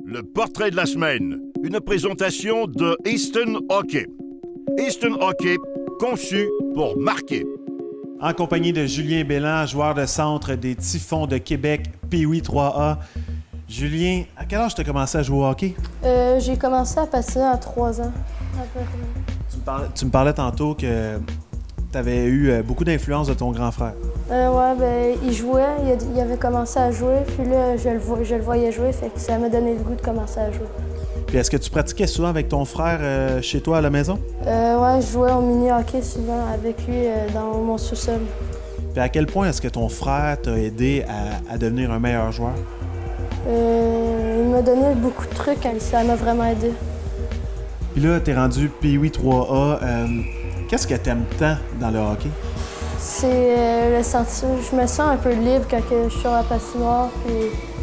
Le portrait de la semaine, une présentation de Easton Hockey. Easton Hockey, conçu pour marquer. En compagnie de Julien Bélan, joueur de centre des Typhons de Québec, Pee-Wee 3A. Julien, à quel âge tu as commencé à jouer au hockey? J'ai commencé à patiner à 3 ans. Tu me parlais tantôt que tu avais eu beaucoup d'influence de ton grand frère. Ouais, ben il jouait, il avait commencé à jouer, puis là, je le voyais jouer, fait que ça m'a donné le goût de commencer à jouer. Puis est-ce que tu pratiquais souvent avec ton frère chez toi à la maison? Ouais, je jouais au mini-hockey souvent avec lui dans mon sous-sol. Puis à quel point est-ce que ton frère t'a aidé à devenir un meilleur joueur? Il m'a donné beaucoup de trucs, ça m'a vraiment aidé. Puis là, t'es rendu Pee-Wee 3A. Qu'est-ce que t'aimes tant dans le hockey? C'est le sentir. Je me sens un peu libre quand je suis sur la patinoire. Puis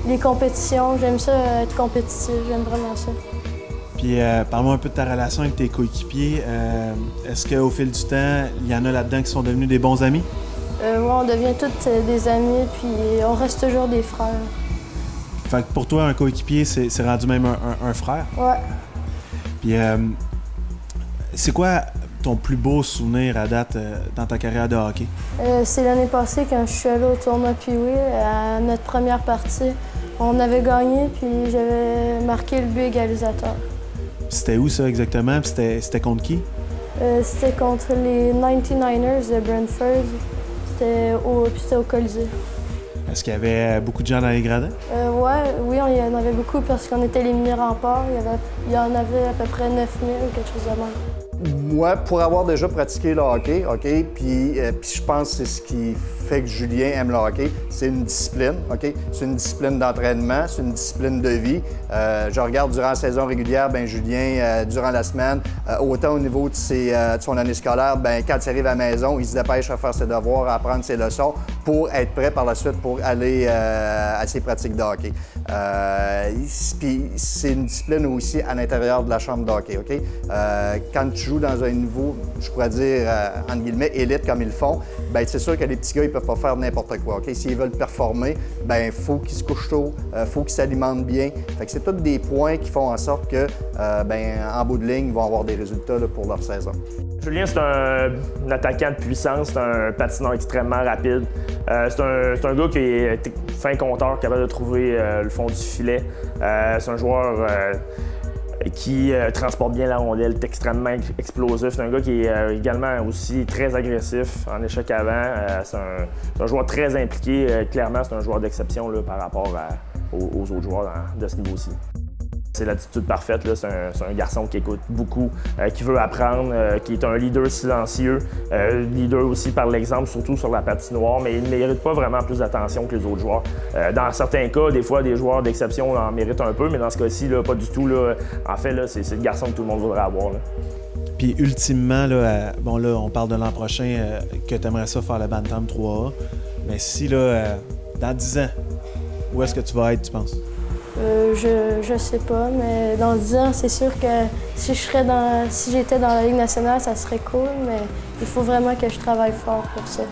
les compétitions, j'aime ça être compétitif, j'aime vraiment ça. Puis parle-moi un peu de ta relation avec tes coéquipiers. Est-ce qu'au fil du temps, il y en a là-dedans qui sont devenus des bons amis? Ouais, on devient tous des amis, puis on reste toujours des frères. Fait que pour toi, un coéquipier, c'est rendu même un frère? Ouais. Puis c'est quoi ton plus beau souvenir à date dans ta carrière de hockey? C'est l'année passée quand je suis allée au tournoi Pee-Wee, à notre première partie. On avait gagné, puis j'avais marqué le but égalisateur. C'était où ça exactement? Puis c'était contre qui? C'était contre les 99ers de Brentford. C'était au Colisée. Est-ce qu'il y avait beaucoup de gens dans les gradins? Oui, il y en avait beaucoup parce qu'on était les mini-remparts. Il y en avait à peu près 9000 ou quelque chose de même. Moi, pour avoir déjà pratiqué le hockey, puis je pense que c'est ce qui fait que Julien aime le hockey, c'est une discipline, OK? C'est une discipline d'entraînement, c'est une discipline de vie. Je regarde durant la saison régulière, bien Julien, durant la semaine, autant au niveau de son année scolaire, bien quand il arrive à la maison, il se dépêche à faire ses devoirs, à apprendre ses leçons pour être prêt par la suite pour aller à ses pratiques de hockey. Puis c'est une discipline aussi à l'intérieur de la chambre de hockey, OK? Quand tu joues dans un niveau, je pourrais dire, entre guillemets, élite comme ils le font, bien c'est sûr que les petits gars, ils peuvent pas faire n'importe quoi, OK? S'ils veulent performer, bien faut qu'ils se couchent tôt, faut qu'ils s'alimentent bien. Fait que c'est tous des points qui font en sorte que, en bout de ligne, ils vont avoir des résultats là, pour leur saison. Julien, c'est un attaquant de puissance, c'est un patineur extrêmement rapide. C'est un gars qui est fin compteur, capable de trouver le fond du filet. C'est un joueur qui transporte bien la rondelle, est extrêmement explosif. C'est un gars qui est également aussi très agressif en échec avant. C'est un joueur très impliqué. Clairement, c'est un joueur d'exception par rapport aux autres joueurs de ce niveau-ci. C'est l'attitude parfaite, c'est un garçon qui écoute beaucoup, qui veut apprendre, qui est un leader silencieux, leader aussi par l'exemple, surtout sur la patinoire, mais il ne mérite pas vraiment plus d'attention que les autres joueurs. Dans certains cas, des fois, des joueurs d'exception en méritent un peu, mais dans ce cas-ci, pas du tout. En fait, c'est le garçon que tout le monde voudrait avoir. Puis ultimement, on parle de l'an prochain que tu aimerais ça faire le Bantam 3A, mais si, dans 10 ans, où est-ce que tu vas être, tu penses? Je sais pas, mais dans 10 ans, c'est sûr que si j'étais dans la Ligue nationale, ça serait cool, mais il faut vraiment que je travaille fort pour ça.